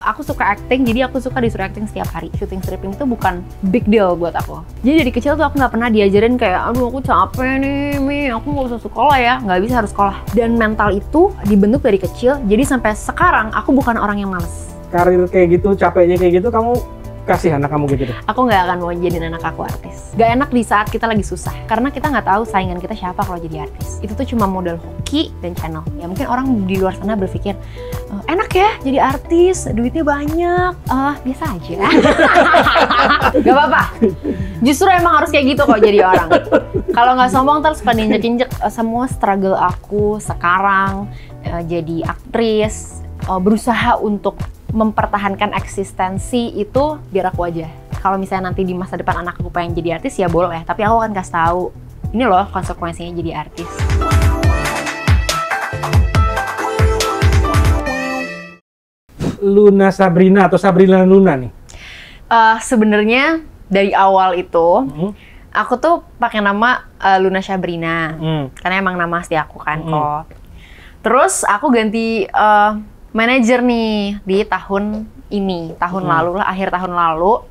Aku suka acting, jadi aku suka disuruh acting setiap hari. Shooting stripping itu bukan big deal buat aku. Jadi dari kecil tuh aku nggak pernah diajarin kayak, aduh aku capek nih, Mi, aku nggak usah sekolah ya. Nggak bisa, harus sekolah. Dan mental itu dibentuk dari kecil, jadi sampai sekarang aku bukan orang yang males. Karir kayak gitu, capeknya kayak gitu, kamu kasih anak kamu gitu deh? Aku nggak akan mau jadiin anak aku artis. Gak enak di saat kita lagi susah, karena kita nggak tahu saingan kita siapa kalau jadi artis. Itu tuh cuma modal hoki dan channel. Ya mungkin orang di luar sana berpikir, enak ya jadi artis, duitnya banyak. Biasa aja. Gak apa-apa. Justru emang harus kayak gitu kok jadi orang. Kalau nggak sombong terus suka diinjek-injek. Semua struggle aku sekarang jadi aktris, berusaha untuk mempertahankan eksistensi itu biar aku aja. Kalau misalnya nanti di masa depan anak aku pengen jadi artis ya boleh, tapi aku akan kasih tahu ini loh konsekuensinya jadi artis. Luna Sabrina atau Sabrina Luna nih? Sebenarnya dari awal itu aku tuh pakai nama Luna Sabrina karena emang nama asli aku kan kok. Terus aku ganti manajer nih di tahun ini, tahun lalu lah, akhir tahun lalu.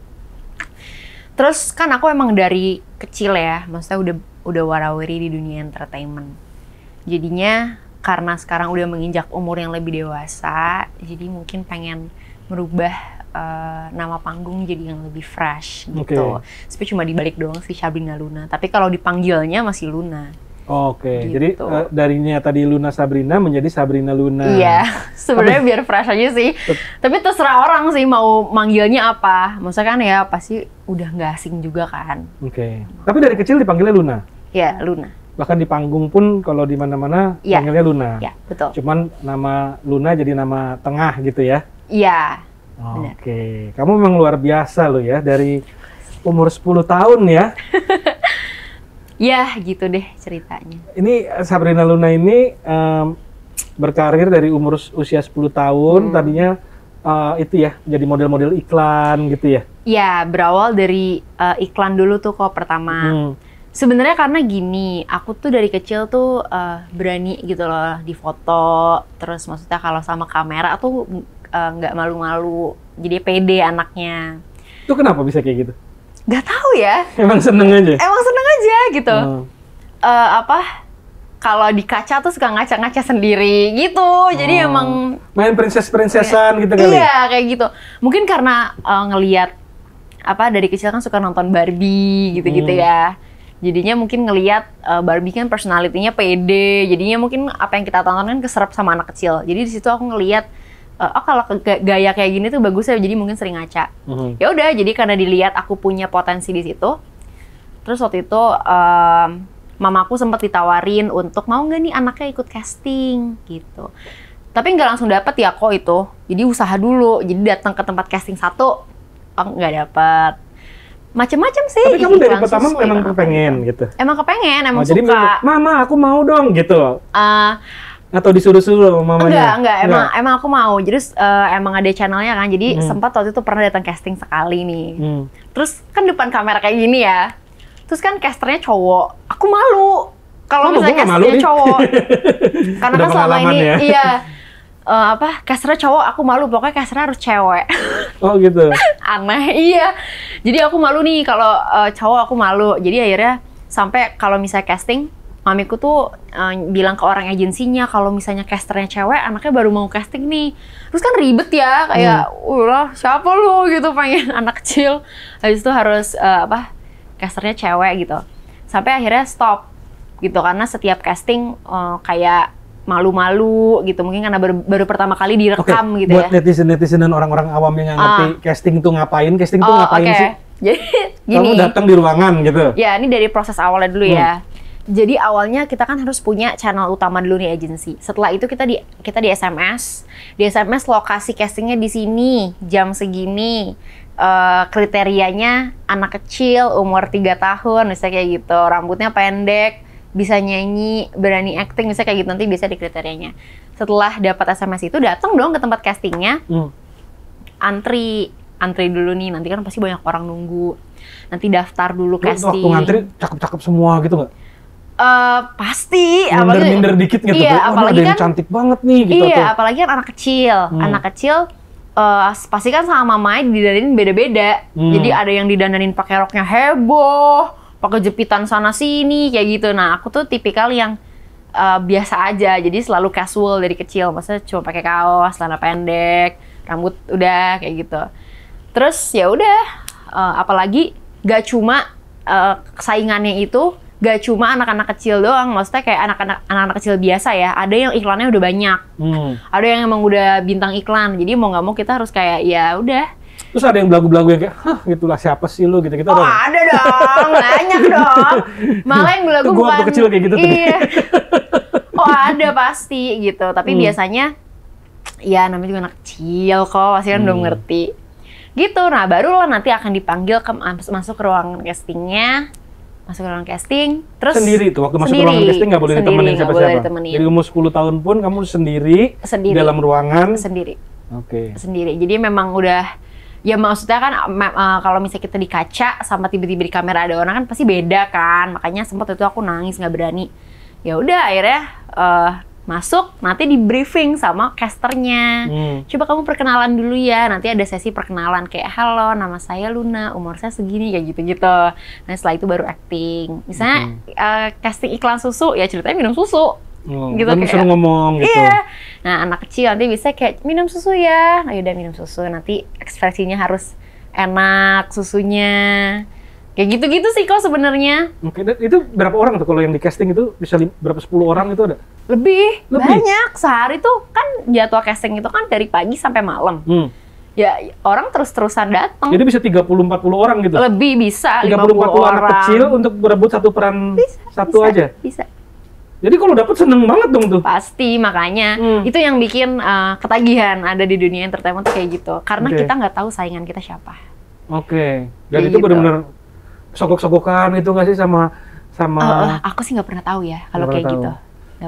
Terus kan aku emang dari kecil ya, maksudnya udah warawiri di dunia entertainment. Jadinya karena sekarang udah menginjak umur yang lebih dewasa, jadi mungkin pengen merubah nama panggung jadi yang lebih fresh gitu. Tapi cuma dibalik doang sih Sabrina Luna, tapi kalau dipanggilnya masih Luna. Oke, gitu. Jadi darinya tadi Luna Sabrina menjadi Sabrina Luna. Iya, sebenarnya biar fresh aja sih. Tapi terserah orang sih mau manggilnya apa. Maksudnya kan ya pasti udah nggak asing juga kan. Oke. Tapi dari kecil dipanggilnya Luna? Iya, Luna. Bahkan di panggung pun kalau di mana-mana panggilnya Luna? Iya, betul. Cuman nama Luna jadi nama tengah gitu ya? Iya, Oke. Kamu memang luar biasa loh ya, dari umur 10 tahun ya? Ya, gitu deh ceritanya. Ini Sabrina Luna ini berkarir dari umur usia 10 tahun, tadinya itu ya, jadi model-model iklan gitu ya? Ya, berawal dari iklan dulu tuh kok pertama. Sebenarnya karena gini, aku tuh dari kecil tuh berani gitu loh di foto, terus maksudnya kalau sama kamera tuh nggak malu-malu, jadi pede anaknya. Itu kenapa bisa kayak gitu? Gak tahu ya. Emang seneng aja? Emang seneng aja gitu. Kalau di kaca tuh suka ngaca-ngaca sendiri gitu. Jadi emang main princess-princessan gitu kali? Iya, kayak gitu. Mungkin karena ngelihat dari kecil kan suka nonton Barbie gitu-gitu ya. Jadinya mungkin ngelihat Barbie kan personality-nya pede. Jadinya mungkin apa yang kita tonton kan keserap sama anak kecil. Jadi di situ aku ngelihat kalau gaya kayak gini tuh bagus ya, jadi mungkin sering ngaca. Ya udah, jadi karena dilihat aku punya potensi di situ. Terus waktu itu mamaku sempat ditawarin untuk mau nggak nih anaknya ikut casting gitu. Tapi nggak langsung dapet ya kok itu. Jadi usaha dulu. Jadi datang ke tempat casting satu, nggak dapet. Macem-macem sih. Tapi kamu dari pertama emang kepengen gitu? Emang kepengen, emang jadi suka. Mama aku mau dong gitu? Atau disuruh-suruh mamanya? Enggak. Emang aku mau. Jadi emang ada channelnya kan. Jadi sempat waktu itu pernah datang casting sekali nih. Terus kan depan kamera kayak gini ya. Terus kan casternya cowok. Aku malu kalau misalnya casternya cowok. Karena kan selama ini casternya cowok, aku malu. Pokoknya casternya harus cewek. Oh gitu. Aneh, iya. Jadi aku malu nih kalau cowok, aku malu. Jadi akhirnya sampai kalau misalnya casting, mamiku tuh bilang ke orang agensinya kalau misalnya casternya cewek, anaknya baru mau casting nih. Terus kan ribet ya, kayak, siapa lu gitu, pengen anak kecil. Habis itu harus casternya cewek gitu. Sampai akhirnya stop gitu, karena setiap casting kayak malu-malu gitu. Mungkin karena baru pertama kali direkam gitu buat ya. Buat netizen dan orang-orang awam yang nggak ngerti casting tuh ngapain sih? Jadi gini. Kamu datang di ruangan gitu? Ya, ini dari proses awalnya dulu ya. Jadi awalnya kita kan harus punya channel utama dulu nih agensi. Setelah itu kita di SMS. Di SMS lokasi castingnya di sini, jam segini. Kriterianya anak kecil, umur 3 tahun, misalnya kayak gitu. Rambutnya pendek, bisa nyanyi, berani acting, misalnya kayak gitu. Nanti bisa di kriterianya. Setelah dapat SMS itu, datang dong ke tempat castingnya. Antri dulu nih, nanti kan pasti banyak orang nunggu. Nanti daftar dulu casting. Waktu ngantri cakep-cakep semua gitu nggak? Pasti, minder dikit gitu. Iya, apalagi ada yang kan cantik banget nih gitu. Iya, apalagi kan anak kecil. Anak kecil pasti kan sama mamanya didandanin beda-beda. Jadi ada yang didandanin pakai roknya heboh, pakai jepitan sana sini kayak gitu. Nah, aku tuh tipikal yang biasa aja. Jadi selalu casual dari kecil. Maksudnya cuma pakai kaos, celana pendek, rambut udah kayak gitu. Terus ya udah, apalagi gak cuma saingannya itu gak cuma anak-anak kecil doang, maksudnya kayak anak-anak kecil biasa ya, ada yang iklannya udah banyak, ada yang emang udah bintang iklan, jadi mau nggak mau kita harus kayak ya udah. Terus ada yang belagu-belagu yang kayak, hah gitulah siapa sih lu gitu-gitu. Oh ada dong, banyak dong. Malah yang belagu bukan. Gua waktu kecil kayak gitu. Iya. Oh ada pasti gitu, tapi biasanya ya namanya juga anak kecil kok, pasti kan belum ngerti. Gitu, nah barulah nanti akan dipanggil masuk ke ruang castingnya. Masuk ke ruang casting, terus sendiri tuh waktu masuk ke ruangan casting nggak boleh ditemenin siapa-siapa. Jadi umur 10 tahun pun kamu sendiri. Dalam ruangan sendiri. Oke. Sendiri. Jadi memang udah ya maksudnya kan kalau misalnya kita di kaca sama tiba-tiba di kamera ada orang kan pasti beda kan. Makanya sempat itu aku nangis nggak berani. Ya udah akhirnya masuk, nanti di briefing sama casternya. Coba kamu perkenalan dulu ya, nanti ada sesi perkenalan kayak halo, nama saya Luna, umur saya segini, kayak gitu-gitu. Nah setelah itu baru acting. Misalnya casting iklan susu, ya ceritanya minum susu. Gitu kan suruh ngomong gitu. Iya. Nah anak kecil nanti bisa kayak minum susu ya, ayo udah minum susu, nanti ekspresinya harus enak susunya. Kayak gitu-gitu sih kok sebenarnya. Oke, itu berapa orang tuh kalau yang di casting itu bisa berapa 10 orang itu ada? Lebih banyak. Sehari tuh kan jadwal casting itu kan dari pagi sampai malam. Ya orang terus-terusan datang. Jadi bisa 30-40 orang gitu? Lebih bisa, 30-40 anak kecil untuk berebut satu peran aja? Bisa. Jadi kalau dapet seneng banget dong tuh? Pasti, makanya itu yang bikin ketagihan ada di dunia entertainment tuh kayak gitu. Karena kita nggak tahu saingan kita siapa. Oke. Dan itu benar-benar sogok-sogokan itu nggak sih sama aku sih nggak pernah tahu ya kalau kayak gitu.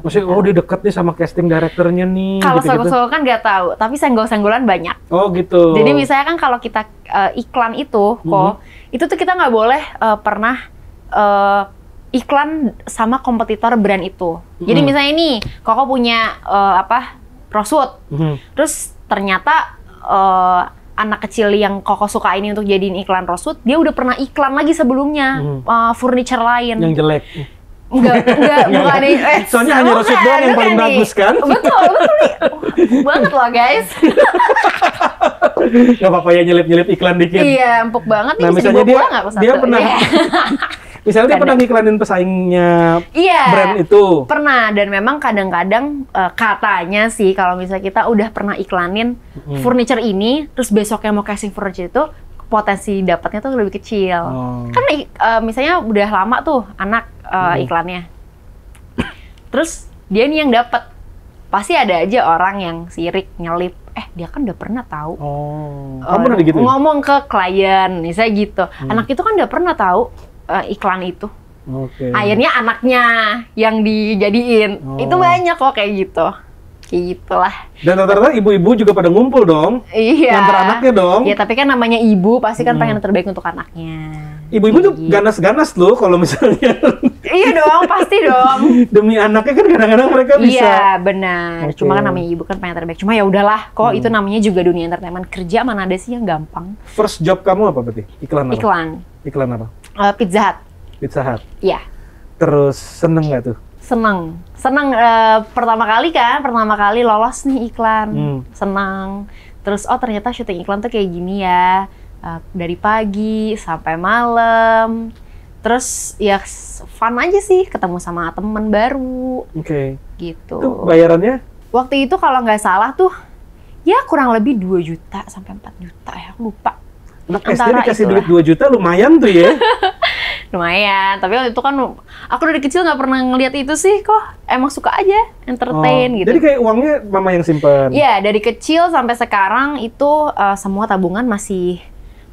Maksudnya dia deket nih sama casting directornya nih. Kalau sogok-sogokan nggak tahu, tapi senggol-senggolan banyak. Oh gitu. Jadi misalnya kan kalau kita iklan itu itu tuh kita nggak boleh pernah iklan sama kompetitor brand itu. Jadi misalnya nih Koko punya Rosewood, terus ternyata anak kecil yang Koko suka ini untuk jadiin iklan Rosewood, dia udah pernah iklan lagi sebelumnya, furniture lain. Yang jelek. Enggak, bukan nih. Soalnya hanya Rosewood doang yang paling bagus kan? Betul nih. Banget loh guys. Gak apa-apa ya nyelip-nyelip iklan dikit. Iya, empuk banget nih. Nah misalnya dia pernah, misalnya dia pernah ngiklanin pesaingnya brand itu. Pernah, dan memang kadang-kadang katanya sih kalau misalnya kita udah pernah iklanin furniture ini, terus besoknya mau casting furniture itu, potensi dapatnya tuh lebih kecil. Karena misalnya udah lama tuh anak iklannya. Terus dia nih yang dapat. Pasti ada aja orang yang sirik, nyelip. Dia kan udah pernah tahu. Kamu pernah gitu? Ngomong ke klien, misalnya gitu. Anak itu kan udah pernah tahu iklan itu. Akhirnya anaknya yang dijadiin. Itu banyak kok kayak gitu. Kayak gitulah. Dan rata-rata ibu-ibu juga pada ngumpul dong. Iya. Nganter anaknya dong. Ya tapi kan namanya ibu pasti kan pengen yang terbaik untuk anaknya. Ibu-ibu tuh ganas-ganas loh kalau misalnya. Iya dong, pasti dong. Demi anaknya kan kadang-kadang mereka bisa. Iya, benar. Cuma kan namanya ibu kan pengen terbaik. Cuma ya udahlah, kok itu namanya juga dunia entertainment. Kerja mana ada sih yang gampang. First job kamu apa berarti? Iklan apa? Iklan apa? Pizza Hut. Pizza Hut? Iya. Terus seneng nggak tuh? Seneng pertama kali lolos nih iklan. Seneng. Terus ternyata syuting iklan tuh kayak gini ya. Dari pagi sampai malam. Terus ya fun aja sih, ketemu sama temen baru. Gitu. Itu bayarannya? Waktu itu kalau nggak salah tuh ya kurang lebih 2 juta sampai 4 juta ya, lupa. Anak SD dikasih duit 2 juta lumayan tuh ya. Lumayan, tapi waktu itu kan aku dari kecil nggak pernah ngeliat itu sih kok. Emang suka aja entertain gitu. Jadi kayak uangnya mama yang simpen? Iya, dari kecil sampai sekarang itu semua tabungan masih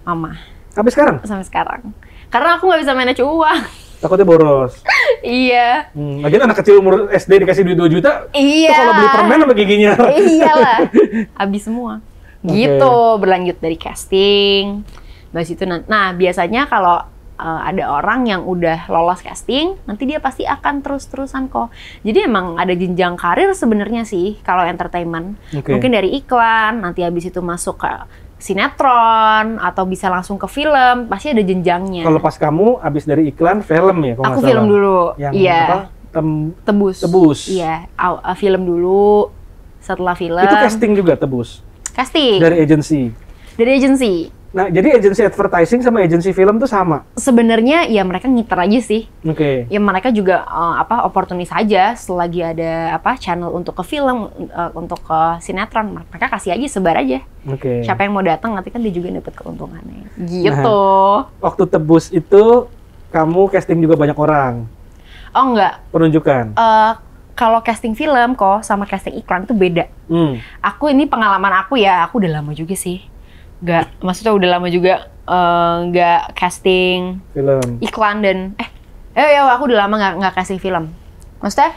mama. Sampai sekarang? Sampai sekarang. Karena aku nggak bisa manage uang. Takutnya boros? Iya. Lagian anak kecil umur SD dikasih duit 2 juta, iya. Itu kalau beli permen sama giginya. Iyalah, habis semua. Gitu, berlanjut dari casting. Habis itu, nah biasanya kalau ada orang yang udah lolos casting, nanti dia pasti akan terus-terusan kok. Jadi emang ada jenjang karir sebenarnya sih kalau entertainment. Mungkin dari iklan, nanti habis itu masuk ke sinetron, atau bisa langsung ke film, pasti ada jenjangnya. Kalau pas kamu habis dari iklan, film ya? Aku film dulu. Yang iya. apa? Tebus. Iya, film dulu, setelah film. Itu casting juga Tebus? Casting. Dari agensi? Dari agensi. Nah, jadi agensi advertising sama agensi film tuh sama? Sebenarnya ya mereka ngiter aja sih. Oke. Ya mereka juga oportunis aja selagi ada channel untuk ke film, untuk ke sinetron, mereka kasih aja, sebar aja. Oke. Siapa yang mau datang nanti kan dia juga dapat keuntungannya. Gitu. Nah, waktu Tebus itu kamu casting juga banyak orang? Oh enggak. Penunjukan? Kalau casting film kok sama casting iklan itu beda. Aku ini pengalaman aku ya, aku udah lama juga sih. Maksudnya udah lama juga nggak casting film iklan dan aku udah lama nggak casting film. Maksudnya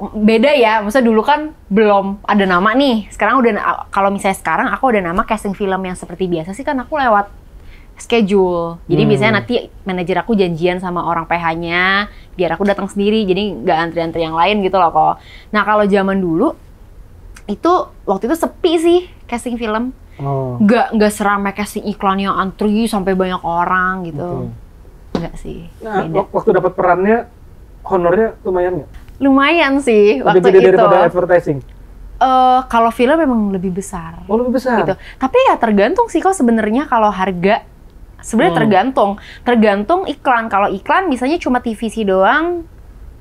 beda ya, maksudnya dulu kan belum ada nama nih. Sekarang udah, kalau misalnya sekarang aku udah nama casting film yang seperti biasa sih kan aku lewat schedule. Jadi biasanya nanti manajer aku janjian sama orang PH-nya biar aku datang sendiri. Jadi nggak antri-antri yang lain gitu loh kok. Nah kalau zaman dulu itu waktu itu sepi sih casting film. Nggak seramai casting iklan yang antri sampai banyak orang gitu. Nggak sih. Nah, waktu dapat perannya, honornya lumayan nggak? Lumayan sih waktu lebih gede itu. Daripada advertising? Kalau film memang lebih besar. Oh, lebih besar? Gitu. Tapi ya tergantung sih kok sebenarnya kalau harga. Sebenarnya tergantung iklan. Kalau iklan misalnya cuma TVC doang,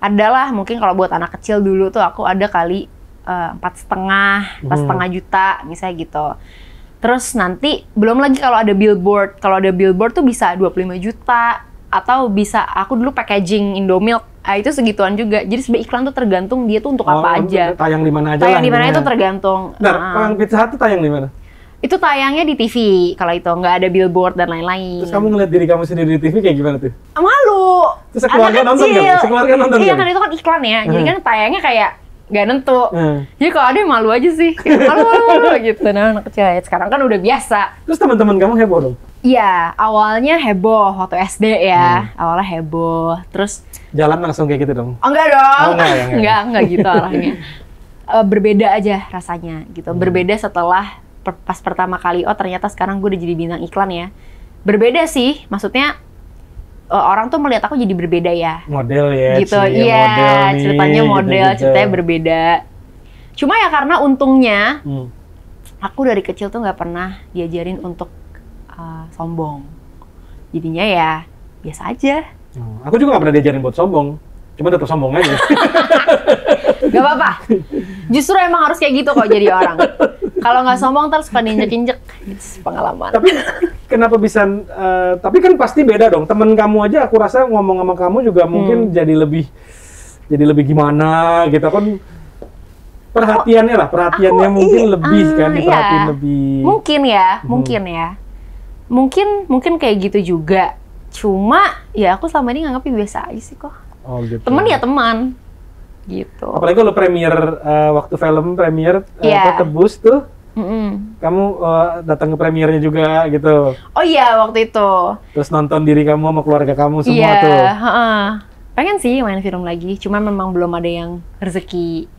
adalah mungkin kalau buat anak kecil dulu tuh aku ada kali 4,5 juta misalnya gitu. Terus nanti belum lagi kalau ada billboard. Kalau ada billboard tuh bisa 25 juta. Atau bisa, aku dulu packaging Indomilk. Itu segituan juga. Jadi sebenarnya iklan tuh tergantung dia tuh untuk apa aja. Tayang di mana aja tayang di mana itu tergantung. Nah, Pizza Hut tuh tayang di mana? Itu tayangnya di TV kalau itu. Nggak ada billboard dan lain-lain. Terus kamu ngeliat diri kamu sendiri di TV kayak gimana tuh? Malu! Terus sekeluarga nonton kan? Sekeluarga nonton kan? Iya kan itu kan iklan ya. Jadi kan tayangnya kayak nggak nentu. Jadi kalau ada malu aja sih. Malu gitu. Nah, anak kecil ya. Sekarang kan udah biasa. Terus teman-teman kamu heboh dong? Iya, awalnya heboh waktu SD ya. Awalnya heboh. Terus jalan langsung kayak gitu dong? Oh, enggak dong. Oh, enggak gitu arahnya. Berbeda aja rasanya gitu. Berbeda setelah pas pertama kali, oh ternyata sekarang gue udah jadi bintang iklan ya. Berbeda sih, maksudnya orang tuh melihat aku jadi berbeda ya. Model ya, gitu. Iya, ceritanya model, gitu. Ceritanya berbeda. Cuma ya karena untungnya, aku dari kecil tuh nggak pernah diajarin untuk sombong. Jadinya ya biasa aja. Aku juga nggak pernah diajarin buat sombong. Cuma tetap sombong aja. Gak apa-apa. Justru emang harus kayak gitu kok jadi orang. Kalau nggak sombong terus pada injek-injek. Pengalaman. Tapi kenapa bisa? Tapi kan pasti beda dong. Temen kamu aja, aku rasa ngomong sama kamu juga mungkin jadi lebih gimana gitu kan? Perhatiannya lah, mungkin lebih kan, diperhatiin lebih. Mungkin kayak gitu juga. Cuma ya aku selama ini nganggapnya biasa aja sih kok. Oh gitu. Teman ya teman. Gitu. Apalagi kalau waktu film premier Tebus tuh, kamu datang ke premiernya juga gitu. Oh iya waktu itu. Terus nonton diri kamu sama keluarga kamu semua tuh. Pengen sih main film lagi, cuma memang belum ada yang rezeki.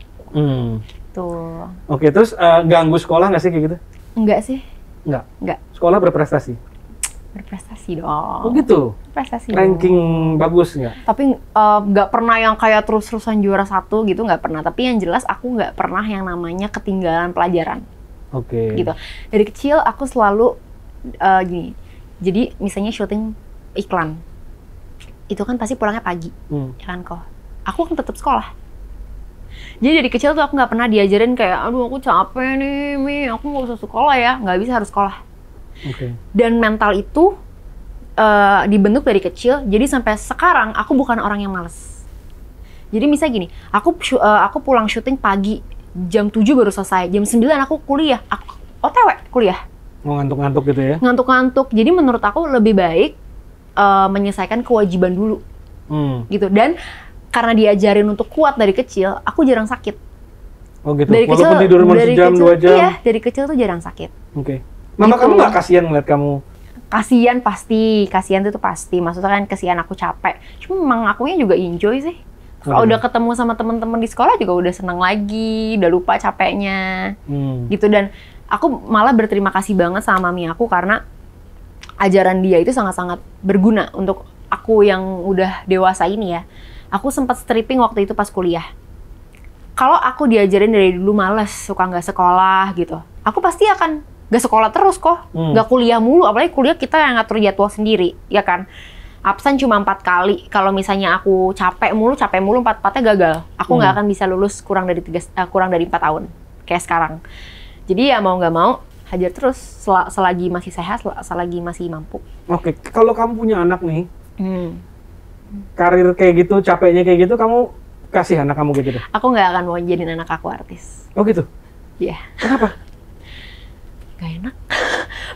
Tuh. Oke, terus ganggu sekolah nggak sih kayak gitu? Enggak sih. Enggak. Sekolah berprestasi? Berprestasi dong. Oh gitu? Prestasi ranking dong. Bagus nggak? Tapi nggak pernah yang kayak terus-terusan juara 1 gitu, nggak pernah. Tapi yang jelas aku nggak pernah yang namanya ketinggalan pelajaran. Oke. Gitu. Dari kecil aku selalu gini. Jadi misalnya syuting iklan. Itu kan pasti pulangnya pagi. Ya kan kok. Aku kan tetap sekolah. Jadi dari kecil tuh aku nggak pernah diajarin kayak, aduh aku capek nih, aku nggak usah sekolah ya. Nggak bisa, harus sekolah. Dan mental itu dibentuk dari kecil, jadi sampai sekarang aku bukan orang yang malas. Jadi misalnya gini, aku pulang syuting pagi, jam 7 baru selesai, jam 9 aku kuliah, aku OTW kuliah. Mau ngantuk-ngantuk gitu ya? Ngantuk-ngantuk, jadi menurut aku lebih baik menyelesaikan kewajiban dulu. Gitu, dan karena diajarin untuk kuat dari kecil, aku jarang sakit. Oh gitu, dari walaupun tidur sejam, 2 jam? Iya, dari kecil tuh jarang sakit. Oke. Mama kamu nggak kasihan ngeliat kamu kasihan tuh pasti. Maksudnya kan kasihan aku capek. Cuma memang akunya juga enjoy sih. Kalau udah ketemu sama teman-teman di sekolah juga udah seneng lagi, udah lupa capeknya, gitu. Dan aku malah berterima kasih banget sama mami aku karena ajaran dia itu sangat-sangat berguna untuk aku yang udah dewasa ini ya. Aku sempat stripping waktu itu pas kuliah. Kalau aku diajarin dari dulu males, suka nggak sekolah gitu, aku pasti akan nggak sekolah terus kok, nggak kuliah mulu. Apalagi kuliah kita yang ngatur jadwal sendiri, ya kan? Absen cuma 4 kali. Kalau misalnya aku capek mulu 4-4-nya gagal. Aku nggak akan bisa lulus kurang dari 4 tahun kayak sekarang. Jadi ya mau nggak mau hajar terus selagi masih sehat, selagi masih mampu. Oke, kalau kamu punya anak nih, karir kayak gitu, capeknya kayak gitu, kamu kasih anak kamu kayak gitu? Aku nggak akan mau jadiin anak aku artis. Oh gitu? Iya. Kenapa? Gak enak.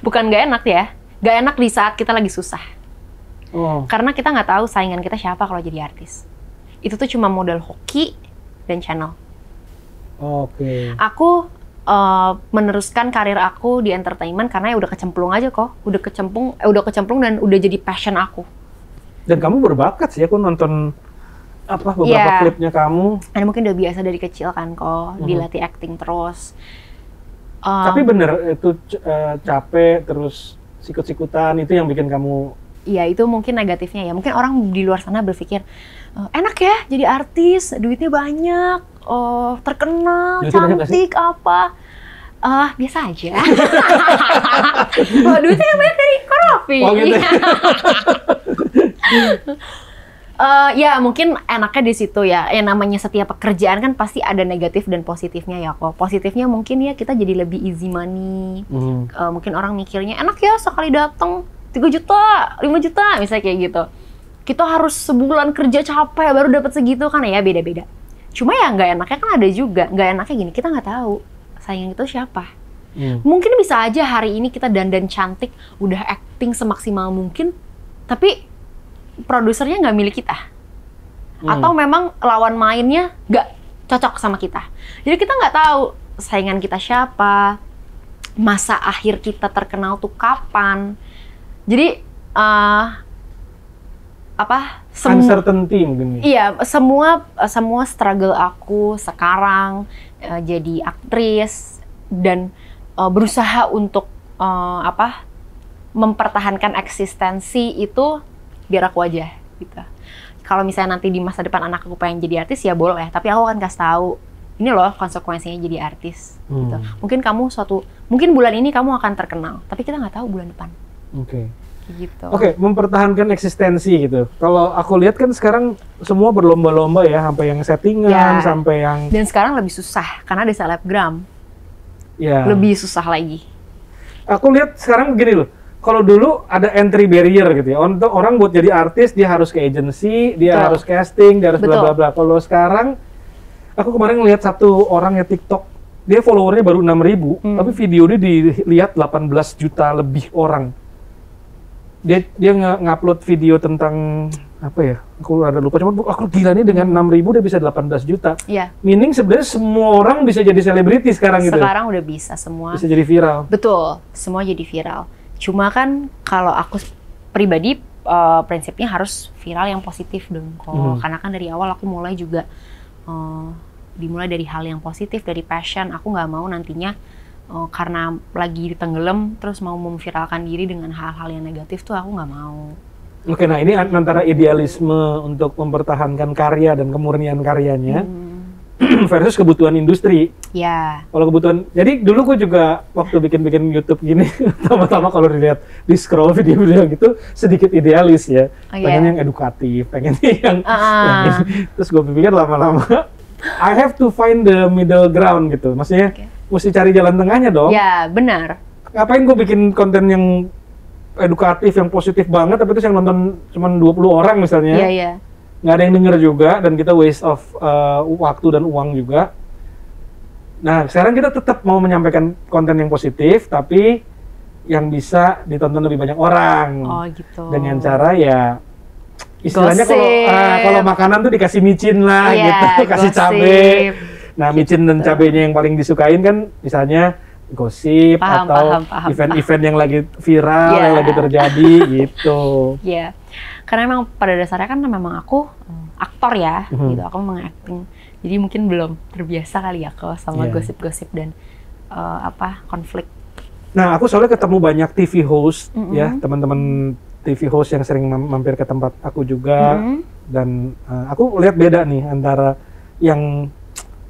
Bukan gak enak ya. Gak enak di saat kita lagi susah. Karena kita nggak tahu saingan kita siapa kalau jadi artis. Itu tuh cuma modal hoki dan channel. Oke. Aku meneruskan karir aku di entertainment karena ya udah kecemplung aja kok. Udah kecemplung dan udah jadi passion aku. Dan kamu berbakat sih, aku nonton beberapa klipnya kamu. Dan mungkin udah biasa dari kecil kan kok, dilatih acting terus. Tapi bener itu capek terus sikut-sikutan itu yang bikin kamu. Iya, itu mungkin negatifnya ya. Mungkin orang di luar sana berpikir, enak ya jadi artis, duitnya banyak, terkenal, cantik, apa. Biasa aja. Wah, duitnya yang banyak dari Korofi. Oh, gitu. Ya mungkin enaknya di situ ya. Yang namanya setiap pekerjaan kan pasti ada negatif dan positifnya ya kok. Positifnya mungkin ya kita jadi lebih easy money. Mungkin orang mikirnya enak ya sekali datang 3 juta, 5 juta, misalnya kayak gitu. Kita harus sebulan kerja capek baru dapat segitu kan ya, beda-beda. Cuma ya nggak enaknya kan ada juga. Nggak enaknya gini, kita nggak tahu saingan itu siapa. Mungkin bisa aja hari ini kita dandan cantik, udah acting semaksimal mungkin, tapi produsernya nggak milik kita. Atau memang lawan mainnya nggak cocok sama kita. Jadi kita nggak tahu saingan kita siapa, masa akhir kita terkenal tuh kapan. Jadi uncertainty mungkin. Iya, semua struggle aku sekarang jadi aktris dan berusaha untuk mempertahankan eksistensi itu biar aku aja gitu. Kalau misalnya nanti di masa depan anak aku pengen jadi artis ya boleh, tapi aku akan kasih tahu ini loh konsekuensinya jadi artis gitu. Mungkin bulan ini kamu akan terkenal, tapi kita nggak tahu bulan depan. Gitu. Mempertahankan eksistensi gitu. Kalau aku lihat kan sekarang semua berlomba-lomba ya, sampai yang settingan, sampai yang. Dan sekarang lebih susah karena ada selebgram. Lebih susah lagi. Aku lihat sekarang begini loh. Kalau dulu ada entry barrier gitu ya. Untuk orang buat jadi artis dia harus ke agency, dia harus casting, dia harus bla bla bla. Kalau sekarang aku kemarin ngeliat satu orang ya TikTok, dia followernya baru 6.000, tapi video dia dilihat 18 juta lebih orang. Dia ngupload video tentang apa ya? Aku ada lupa, cuma aku gila nih dengan 6.000 dia bisa 18 juta. Meaning sebenarnya semua orang bisa jadi selebriti sekarang gitu. Sekarang udah bisa semua. Bisa jadi viral. Betul, semua jadi viral. Cuma kan kalau aku pribadi prinsipnya harus viral yang positif dong kok. Karena kan dari awal aku mulai juga dimulai dari hal yang positif, dari passion. Aku nggak mau nantinya karena lagi tenggelam terus mau memviralkan diri dengan hal-hal yang negatif tuh aku nggak mau. Nah ini antara idealisme untuk mempertahankan karya dan kemurnian karyanya versus kebutuhan industri. Kalau kebutuhan, jadi dulu gue juga waktu bikin YouTube gini, pertama-tama kalau dilihat di scroll video-video gitu sedikit idealis ya, pengen yang edukatif, pengen yang terus gue pikir lama-lama I have to find the middle ground gitu, maksudnya mesti cari jalan tengahnya dong. Benar. Ngapain gue bikin konten yang edukatif, yang positif banget, tapi terus yang nonton cuma 20 orang misalnya. Nggak ada yang denger juga, dan kita waste of waktu dan uang juga. Nah, sekarang kita tetap mau menyampaikan konten yang positif, tapi yang bisa ditonton lebih banyak orang. Dengan cara ya, istilahnya kalau makanan tuh dikasih micin lah gitu, kasih cabai. Nah, micin dan cabenya yang paling disukain kan misalnya gosip atau event-event yang lagi viral, yang lagi terjadi gitu. Iya, karena memang pada dasarnya kan memang aku aktor ya, gitu. Aku meng-acting, jadi mungkin belum terbiasa kali ya kok sama gosip-gosip dan konflik. Nah, aku soalnya ketemu banyak TV host ya, teman-teman TV host yang sering mampir ke tempat aku juga, dan aku lihat beda nih antara yang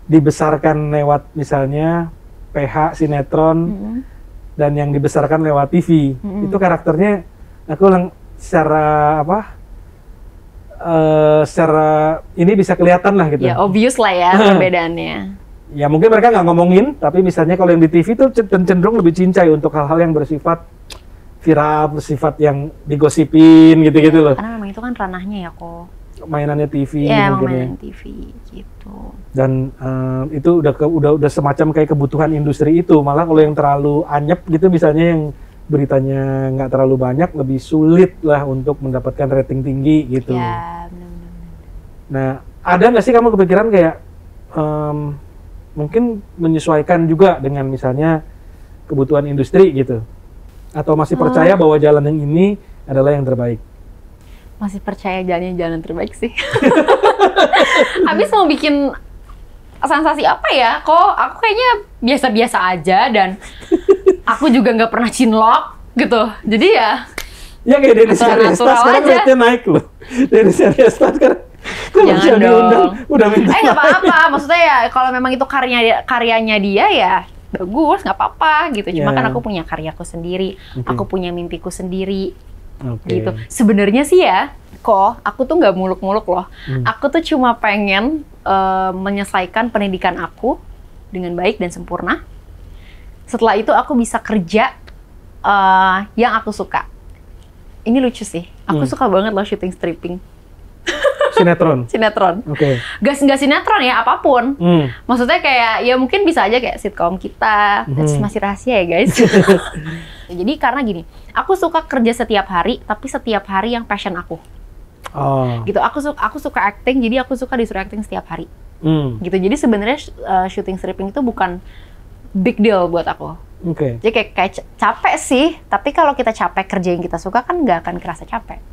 dibesarkan lewat misalnya PH sinetron dan yang dibesarkan lewat TV. Itu karakternya aku secara secara ini bisa kelihatan lah gitu. Ya obvious lah ya perbedaannya. Ya mungkin mereka nggak ngomongin, tapi misalnya kalau yang di TV itu cenderung lebih cincai untuk hal-hal yang bersifat viral, bersifat yang digosipin gitu-gitu loh. Karena memang itu kan ranahnya ya kok. Mainannya TV ya, mungkin mainan TV gitu. Dan itu udah semacam kayak kebutuhan industri itu. Malah kalau yang terlalu anyep gitu misalnya yang beritanya nggak terlalu banyak, lebih sulit lah untuk mendapatkan rating tinggi gitu. Ya, benar-benar. Nah, ada nggak sih kamu kepikiran kayak mungkin menyesuaikan juga dengan misalnya kebutuhan industri gitu? Atau masih percaya bahwa jalan yang ini adalah yang terbaik? Masih percaya jalan terbaik sih. Habis mau bikin sensasi apa ya? Kok aku kayaknya biasa-biasa aja dan aku juga nggak pernah cinlok gitu. Jadi ya kayak Denny Syariesta sekarang ratingnya naik loh. Denny Syariesta sekarang jangan dong. Udah minta nggak apa-apa. Maksudnya ya kalau memang itu karyanya dia ya bagus, nggak apa-apa gitu. Cuma kan aku punya karyaku sendiri, aku punya mimpiku sendiri. Gitu. Sebenarnya sih ya, kok aku tuh nggak muluk-muluk loh. Aku tuh cuma pengen menyelesaikan pendidikan aku dengan baik dan sempurna. Setelah itu aku bisa kerja yang aku suka. Ini lucu sih. Aku suka banget loh syuting stripping. Sinetron. Oke. Nggak sinetron ya, apapun. Maksudnya kayak ya mungkin bisa aja kayak sitkom kita. Masih rahasia ya guys. Jadi karena gini, aku suka kerja setiap hari, tapi setiap hari yang passion aku. Gitu. Aku suka acting, jadi aku suka disuruh acting setiap hari. Gitu. Jadi sebenarnya syuting stripping itu bukan big deal buat aku. Jadi kayak capek sih, tapi kalau kita capek kerja yang kita suka kan nggak akan kerasa capek.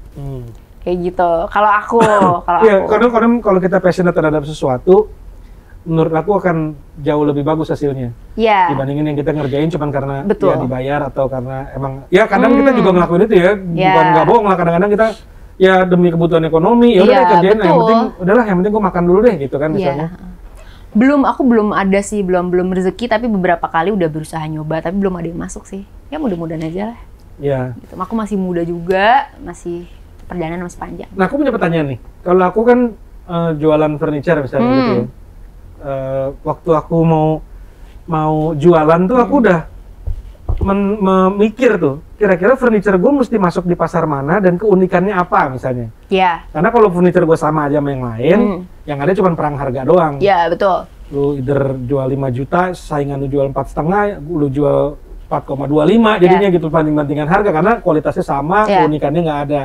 Kayak gitu. Kalau aku, kadang kalau kita passionate terhadap sesuatu, menurut aku akan jauh lebih bagus hasilnya. Dibandingin yang kita ngerjain cuma karena ya dibayar atau karena emang ya kadang kita juga ngelakuin itu ya. Bukan nggak bohong lah, kadang-kadang kita ya demi kebutuhan ekonomi, ya udah kerjain, yang penting gue makan dulu deh gitu kan misalnya. Aku belum ada sih, belum rezeki, tapi beberapa kali udah berusaha nyoba, tapi belum ada yang masuk sih. Ya mudah-mudahan aja lah. Gitu. Aku masih muda juga, perjalanan masih panjang. Nah, aku punya pertanyaan nih. Kalau aku kan jualan furniture misalnya gitu ya. Waktu aku mau jualan tuh aku udah memikir tuh, kira-kira furniture gue mesti masuk di pasar mana dan keunikannya apa misalnya. Karena kalau furniture gue sama aja sama yang lain, yang ada cuma perang harga doang. Betul. Lu either jual 5 juta, saingan lu jual 4,5, lu jual 4,25 jadinya gitu, banding-bandingan harga karena kualitasnya sama, keunikannya nggak ada.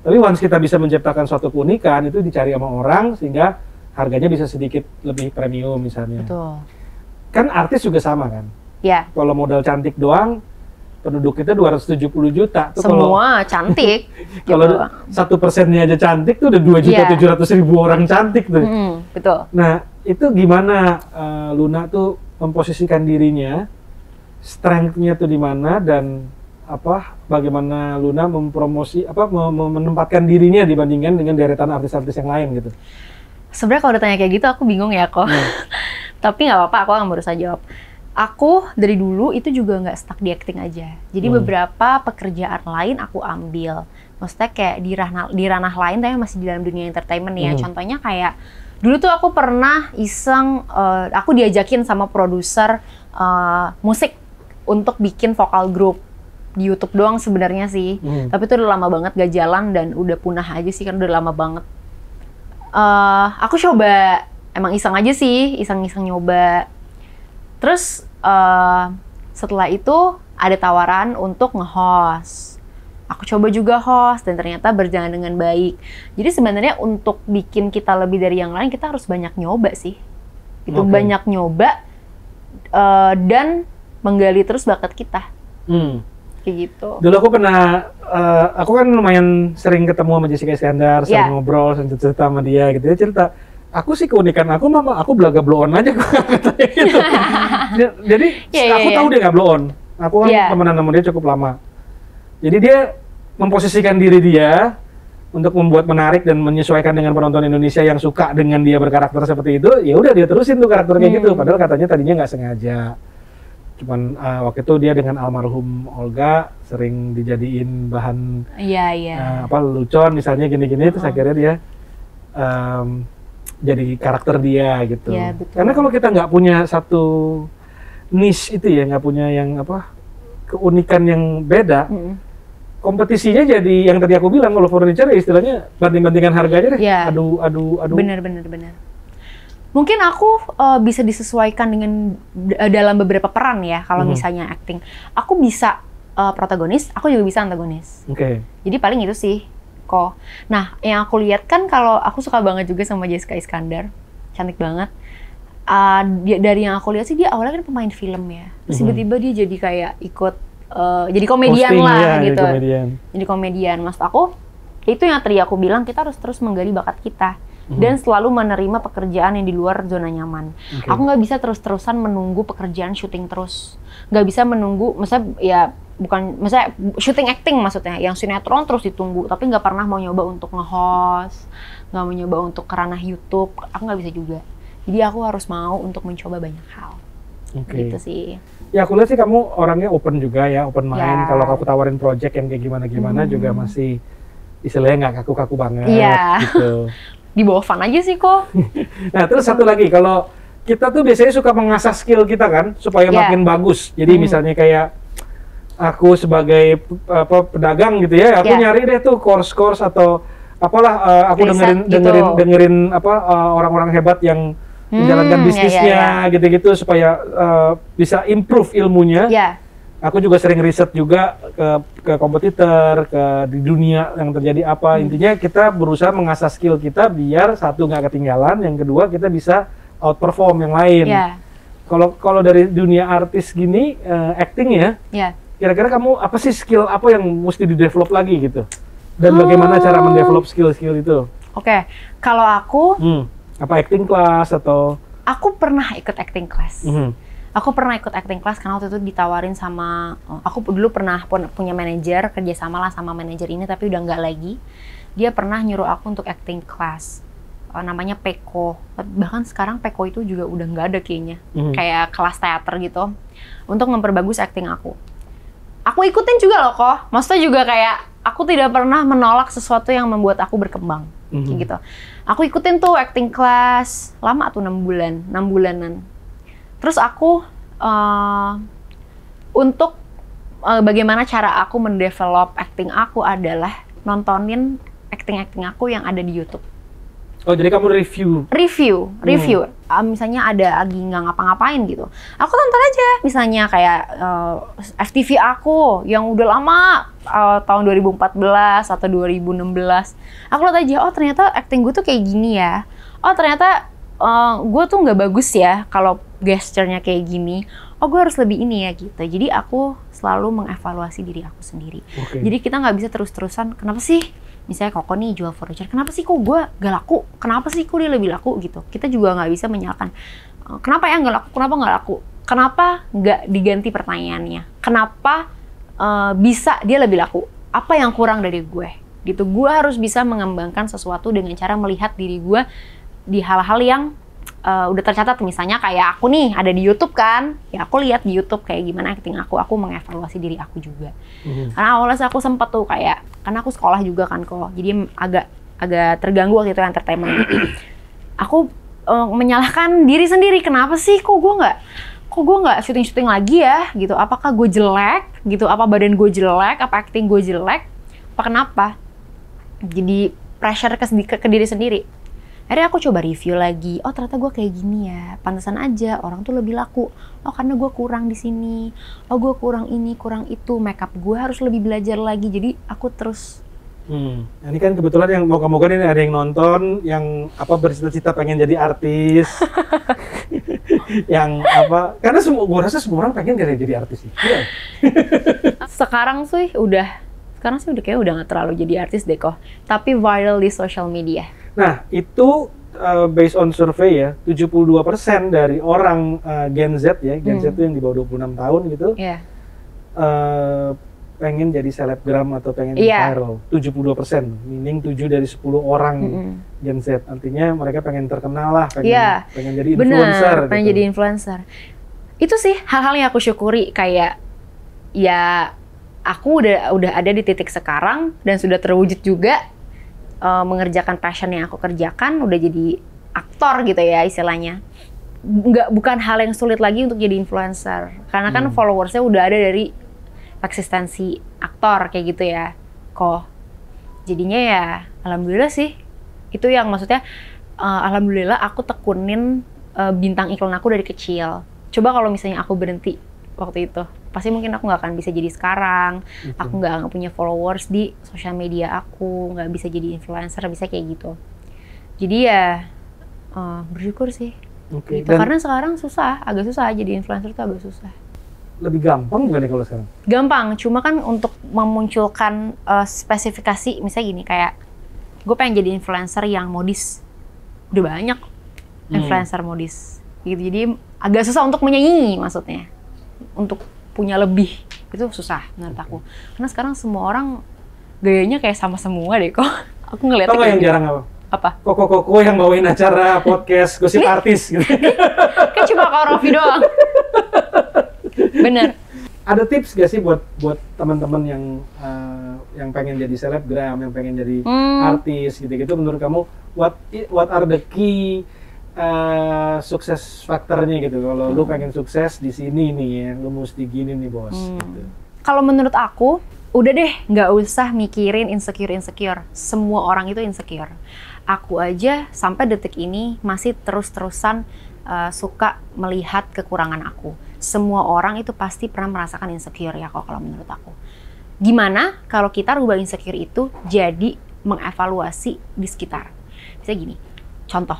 Tapi once kita bisa menciptakan suatu keunikan, itu dicari sama orang sehingga harganya bisa sedikit lebih premium misalnya. Betul. Kan artis juga sama kan? Kalau modal cantik doang, penduduk kita 270 juta. Tuh semua cantik. Kalau 1%-nya aja cantik tuh udah 2.700.000 orang cantik tuh. Betul. Nah, itu gimana Luna tuh memposisikan dirinya, strength-nya tuh di mana dan bagaimana Luna menempatkan dirinya dibandingkan dengan deretan artis-artis yang lain gitu. Sebenarnya kalau udah tanya kayak gitu aku bingung ya kok. Tapi nggak apa-apa, aku akan berusaha jawab. Aku dari dulu itu juga nggak stuck di acting aja. Jadi beberapa pekerjaan lain aku ambil. Maksudnya kayak di ranah lain tapi masih di dalam dunia entertainment ya. Contohnya kayak dulu tuh aku pernah iseng, aku diajakin sama produser musik untuk bikin vokal group. Di YouTube doang sebenarnya sih. Tapi itu udah lama banget gak jalan dan udah punah aja sih kan udah lama banget. Aku coba, emang iseng aja sih, iseng-iseng nyoba. Terus setelah itu ada tawaran untuk nge-host. Aku coba juga host dan ternyata berjalan dengan baik. Jadi sebenarnya untuk bikin kita lebih dari yang lain kita harus banyak nyoba sih. Banyak nyoba dan menggali terus bakat kita. Kayak gitu. Dulu aku pernah, aku kan lumayan sering ketemu sama Jessica Iskandar, sering ngobrol, sering cerita sama dia gitu. Dia cerita, aku sih keunikan aku mama, aku belaga blow on aja katanya gitu. Jadi aku tahu dia nggak blow on. Aku kan temenan sama dia cukup lama. Jadi dia memposisikan diri dia untuk membuat menarik dan menyesuaikan dengan penonton Indonesia yang suka dengan dia berkarakter seperti itu. Ya udah dia terusin tuh karakter kayak gitu. Padahal katanya tadinya nggak sengaja. Cuman waktu itu dia dengan almarhum Olga sering dijadiin bahan lelucon misalnya gini-gini, terus akhirnya dia jadi karakter dia gitu. Karena kalau kita nggak punya satu niche itu ya, nggak punya yang keunikan yang beda, kompetisinya jadi yang tadi aku bilang kalau furniture istilahnya banding-bandingkan harganya deh. Aduh. Bener. Mungkin aku bisa disesuaikan dengan dalam beberapa peran ya. Kalau misalnya acting, aku bisa protagonis, aku juga bisa antagonis. Jadi paling itu sih kok. Nah, yang aku lihat kan kalau aku suka banget juga sama Jessica Iskandar, cantik banget. Dari yang aku lihat sih dia awalnya kan pemain film ya. Terus tiba-tiba dia jadi kayak ikut jadi komedian lah gitu. Jadi komedian. Maksud aku itu yang tadi aku bilang, kita harus terus menggali bakat kita. Dan selalu menerima pekerjaan yang di luar zona nyaman. Aku nggak bisa terus-terusan menunggu pekerjaan syuting terus. Nggak bisa menunggu, misalnya syuting acting maksudnya, yang sinetron terus ditunggu, tapi nggak pernah mau nyoba untuk nge-host, nggak mau nyoba untuk ke ranah YouTube. Aku nggak bisa juga. Jadi aku harus mau untuk mencoba banyak hal. Gitu sih. Ya aku lihat sih kamu orangnya open juga ya, open mind. Kalau aku tawarin project yang kayak gimana-gimana juga masih istilahnya nggak kaku-kaku banget gitu. Di bawah fun aja sih kok. Nah terus satu lagi, kalau kita tuh biasanya suka mengasah skill kita kan supaya makin bagus. Jadi misalnya kayak aku sebagai pedagang gitu ya, aku nyari deh tuh course atau apalah, aku dengerin orang-orang hebat yang menjalankan bisnisnya gitu-gitu supaya bisa improve ilmunya. Aku juga sering riset juga ke kompetitor, di dunia yang terjadi apa. Intinya kita berusaha mengasah skill kita biar satu nggak ketinggalan, yang kedua kita bisa outperform yang lain. Kalau dari dunia artis gini, acting ya, kira-kira kamu apa sih skill apa yang mesti di-develop lagi gitu? Dan bagaimana cara mendevelop skill-skill itu? Kalau aku, apa acting class atau? Aku pernah ikut acting class. Aku pernah ikut acting class karena waktu itu ditawarin sama, aku dulu pernah punya manajer, kerjasama lah sama manajer ini, tapi udah nggak lagi. Dia pernah nyuruh aku untuk acting class, namanya Peko. Bahkan sekarang Peko itu juga udah nggak ada kayaknya, kayak kelas teater gitu, untuk memperbagus acting aku. Aku ikutin juga loh kok, maksudnya juga kayak aku tidak pernah menolak sesuatu yang membuat aku berkembang, kayak gitu. Aku ikutin tuh acting class, lama tuh 6 bulanan. Terus aku untuk bagaimana cara aku mendevelop acting aku adalah nontonin acting aku yang ada di YouTube. Oh, jadi kamu review. Misalnya ada lagi nggak ngapa-ngapain gitu, aku tonton aja. Misalnya kayak FTV aku yang udah lama, tahun 2014 atau 2016. Aku lihat aja, oh ternyata acting gue tuh kayak gini ya. Oh ternyata gue tuh nggak bagus ya kalau gesturnya kayak gini. Oh gue harus lebih ini ya gitu. Jadi aku selalu mengevaluasi diri aku sendiri. Jadi kita nggak bisa terus-terusan, kenapa sih misalnya Koko nih jual furniture, kenapa sih kok gue gak laku, kenapa sih kok dia lebih laku gitu. Kita juga nggak bisa menyalahkan kenapa ya nggak laku, kenapa nggak diganti pertanyaannya, kenapa bisa dia lebih laku, apa yang kurang dari gue gitu. Gue harus bisa mengembangkan sesuatu dengan cara melihat diri gue di hal-hal yang udah tercatat. Misalnya kayak aku nih ada di YouTube kan, ya aku lihat di YouTube kayak gimana acting aku mengevaluasi diri aku juga. Karena awalnya aku sempat tuh kayak, karena aku sekolah juga kan kok, jadi agak terganggu waktu itu entertainment. Aku menyalahkan diri sendiri, kenapa sih kok gue nggak syuting lagi ya gitu. Apakah gue jelek gitu, apa badan gue jelek, apa acting gue jelek, apa kenapa. Jadi pressure ke diri sendiri. Akhirnya aku coba review lagi, oh ternyata gue kayak gini ya, pantesan aja orang tuh lebih laku. Oh karena gue kurang di sini, oh gue kurang ini, kurang itu, makeup gue harus lebih belajar lagi. Jadi aku terus. Ini kan kebetulan yang moga-moga ini ada yang nonton, yang bercita-cita pengen jadi artis. yang apa? Karena gua rasa semua orang pengen jadi artis sih. Iya. Sekarang sih udah kayak udah nggak terlalu jadi artis deh kok. Tapi viral di social media. Nah, itu based on survey ya, 72% dari orang Gen Z ya, Gen Z itu yang di bawah 26 tahun gitu. Iya. Pengen jadi selebgram atau pengen viral. 72%, meaning 7 dari 10 orang Gen Z. Artinya mereka pengen terkenal lah, pengen jadi influencer. Bener, pengen gitu. jadi influencer. Itu sih hal-hal yang aku syukuri, kayak ya aku udah ada di titik sekarang dan sudah terwujud juga mengerjakan passion yang aku kerjakan, udah jadi aktor gitu ya istilahnya. Bukan hal yang sulit lagi untuk jadi influencer. Karena kan followersnya udah ada dari eksistensi aktor kayak gitu ya, kok. Jadinya ya, alhamdulillah sih. Itu yang maksudnya, alhamdulillah aku tekunin bintang iklan aku dari kecil. Coba kalau misalnya aku berhenti waktu itu, pasti mungkin aku nggak akan bisa jadi sekarang. Aku nggak punya followers di sosial media aku, nggak bisa jadi influencer, bisa kayak gitu. Jadi ya bersyukur sih. Gitu. Karena sekarang agak susah jadi influencer tuh agak susah. Lebih gampang bukan ya kalau sekarang? Gampang, cuma kan untuk memunculkan spesifikasi, misalnya gini, kayak gue pengen jadi influencer yang modis, udah banyak influencer modis gitu. Jadi agak susah untuk menyaingi, maksudnya untuk punya lebih itu susah menurut aku. Karena sekarang semua orang gayanya kayak sama semua deh kok. Aku ngeliatnya kayak yang jarang apa? Koko yang bawain acara podcast gosip artis gitu. Kayak cuma Kak Rofi doang. Bener. Ada tips gak sih buat teman-teman yang pengen jadi selebgram, yang pengen jadi artis gitu-gitu, menurut kamu what are the key sukses faktornya gitu? Kalau lu pengen sukses di sini nih ya, lu mesti gini nih bos. Gitu. Kalau menurut aku, udah deh nggak usah mikirin insecure. Semua orang itu insecure. Aku aja sampai detik ini masih terus-terusan suka melihat kekurangan aku. Semua orang itu pasti pernah merasakan insecure ya kalau menurut aku. Gimana kalau kita rubah insecure itu jadi mengevaluasi di sekitar. Misalnya gini, contoh.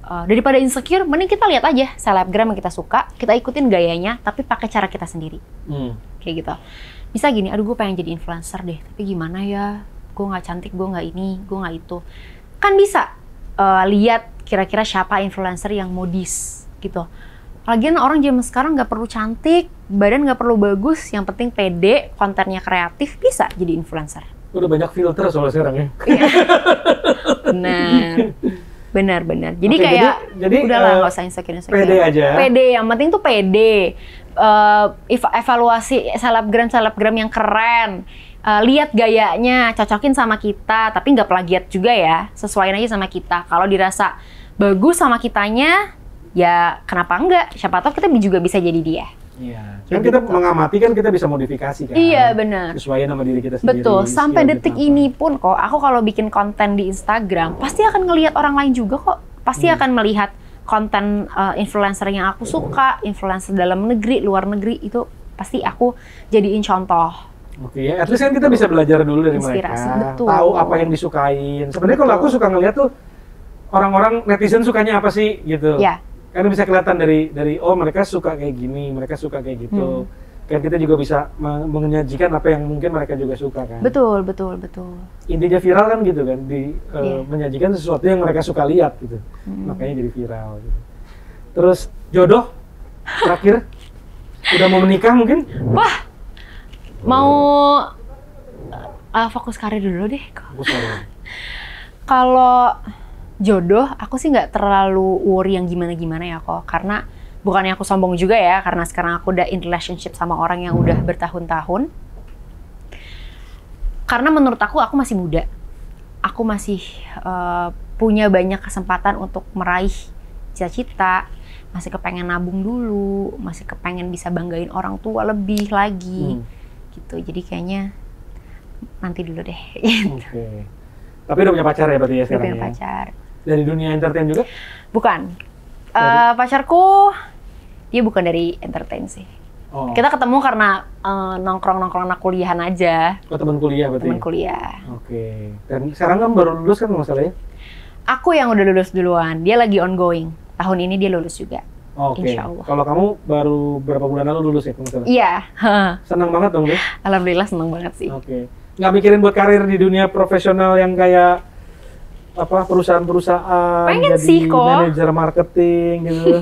Daripada insecure, mending kita lihat aja selebgram yang kita suka, kita ikutin gayanya, tapi pakai cara kita sendiri. Kayak gitu. Misal gini, aduh gue pengen jadi influencer deh, tapi gimana ya? Gue nggak cantik, gue nggak ini, gue nggak itu. Kan bisa lihat kira-kira siapa influencer yang modis gitu. Lagian orang zaman sekarang nggak perlu cantik, badan nggak perlu bagus, yang penting pede, kontennya kreatif, bisa jadi influencer. Udah banyak filter soalnya sekarang ya. Benar. Jadi kayak jadi udahlah nggak usah insecure. Pede aja. Pede, yang penting tuh pede. Evaluasi selebgram yang keren. Lihat gayanya, cocokin sama kita, tapi nggak plagiat juga ya. Sesuaiin aja sama kita. Kalau dirasa bagus sama kitanya, ya kenapa enggak? Siapa tahu kita juga bisa jadi dia. Iya. Kan kita mengamati kan kita bisa modifikasi kan. Iya benar. Sesuaiin sama diri kita sendiri. Betul. Sampai detik ini pun kok, aku kalau bikin konten di Instagram pasti akan ngelihat orang lain juga kok. Pasti akan melihat konten influencer yang aku suka, influencer dalam negeri, luar negeri, itu pasti aku jadiin contoh. Oke, at least kan kita bisa belajar dulu dari inspirasi, mereka. betul. Tahu apa yang disukain. Sebenarnya kalau aku suka ngeliat tuh orang-orang netizen sukanya apa sih gitu. Ya. Karena bisa kelihatan dari oh mereka suka kayak gini, mereka suka kayak gitu. Kan kita juga bisa menyajikan apa yang mungkin mereka juga suka kan. Betul. Intinya viral kan gitu kan, menyajikan sesuatu yang mereka suka lihat gitu. Makanya jadi viral gitu. Terus jodoh terakhir udah mau menikah mungkin? Wah. Mau fokus karir dulu deh. Fokus karir. Kalau jodoh, aku sih nggak terlalu worry yang gimana-gimana ya kok. Karena bukannya aku sombong juga ya, karena sekarang aku udah in relationship sama orang yang udah bertahun-tahun. Karena menurut aku masih muda. Aku masih punya banyak kesempatan untuk meraih cita-cita. Masih kepengen nabung dulu, masih kepengen bisa banggain orang tua lebih lagi. Gitu. Jadi kayaknya nanti dulu deh. Oke. Tapi udah punya pacar ya berarti ya sekarang ya? Udah punya pacar. Dari dunia entertain juga? Bukan. Pacarku, dia bukan dari entertain sih. Oh. Kita ketemu karena nongkrong-nongkrong anak kuliahan aja. Oh, teman kuliah berarti? Teman kuliah. Oke. Dan sekarang kan baru lulus kan masalahnya? Aku yang udah lulus duluan, dia lagi ongoing. Tahun ini dia lulus juga. Oke. Insya Allah. Kalau kamu baru berapa bulan lalu lulus ya, kalau nggak salah? Iya. Senang banget dong, deh. Alhamdulillah seneng banget sih. Oke. Nggak mikirin buat karir di dunia profesional yang kayak apa perusahaan-perusahaan, Pengen jadi sih kok. manajer marketing gitu.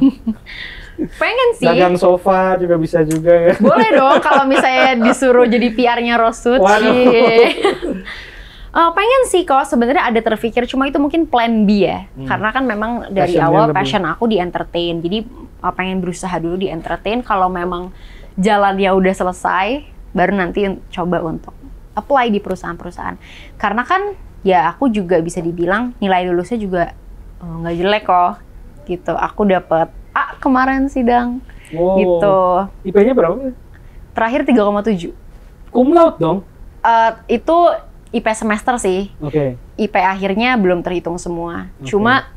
Pengen sih. Dagang sofa juga bisa juga ya. Boleh dong kalau misalnya disuruh jadi PR-nya Rosut. Waduh. Pengen sih kok, sebenarnya ada terpikir, cuma itu mungkin plan B ya. Karena kan memang dari Passionnya awal lebih. passion aku di entertain. Jadi pengen berusaha dulu di entertain, kalau memang jalannya udah selesai, baru nanti coba untuk apply di perusahaan-perusahaan. Karena kan ya aku juga bisa dibilang nilai lulusnya juga nggak jelek kok. Gitu, aku dapet A kemarin sidang. Wow. Gitu. IP-nya berapa? Terakhir 3,7. Cum laude dong? Itu IP semester sih. Oke. IP akhirnya belum terhitung semua. Oke. Cuma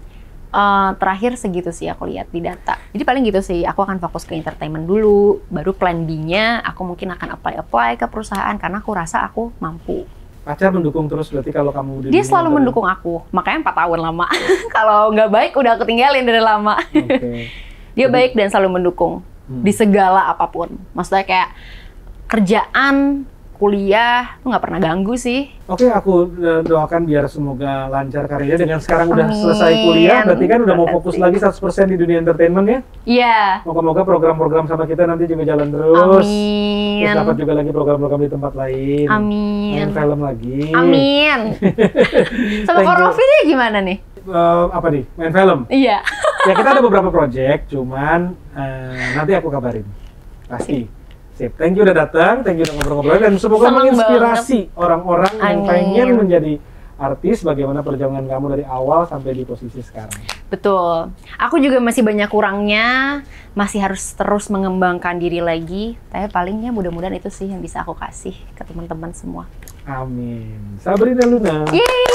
terakhir segitu sih aku lihat di data. Jadi paling gitu sih, aku akan fokus ke entertainment dulu, baru plan B-nya aku mungkin akan apply ke perusahaan karena aku rasa aku mampu. Pacar mendukung terus berarti kalau kamu di Dia dunia selalu entertainment? mendukung aku, makanya 4 tahun lama. Kalau nggak baik udah aku tinggalin dari lama. Oke. Dia baik dan selalu mendukung di segala apapun. Maksudnya kayak kerjaan, kuliah, tuh nggak pernah ganggu sih. Oke, aku doakan biar semoga lancar karirnya. Dengan sekarang udah Amin. selesai kuliah, berarti kan udah mau Makasih. fokus lagi 100% di dunia entertainment ya. Iya. Moga-moga program-program sama kita nanti juga jalan terus. Amin. Terus dapat juga lagi program-program di tempat lain. Amin. Main film lagi. Amin. Sama Thank you. Korofi gimana nih? Apa nih? Main film? Iya. Ya kita ada beberapa project, cuman nanti aku kabarin. Pasti. Sip. Thank you udah datang, thank you udah ngobrol-ngobrol, dan semoga Senang menginspirasi orang-orang yang Amin. pengen menjadi artis, bagaimana perjalanan kamu dari awal sampai di posisi sekarang. Betul. Aku juga masih banyak kurangnya, masih harus terus mengembangkan diri lagi. Tapi palingnya mudah-mudahan itu sih yang bisa aku kasih ke teman-teman semua. Amin. Sabrina Luna. Yeay.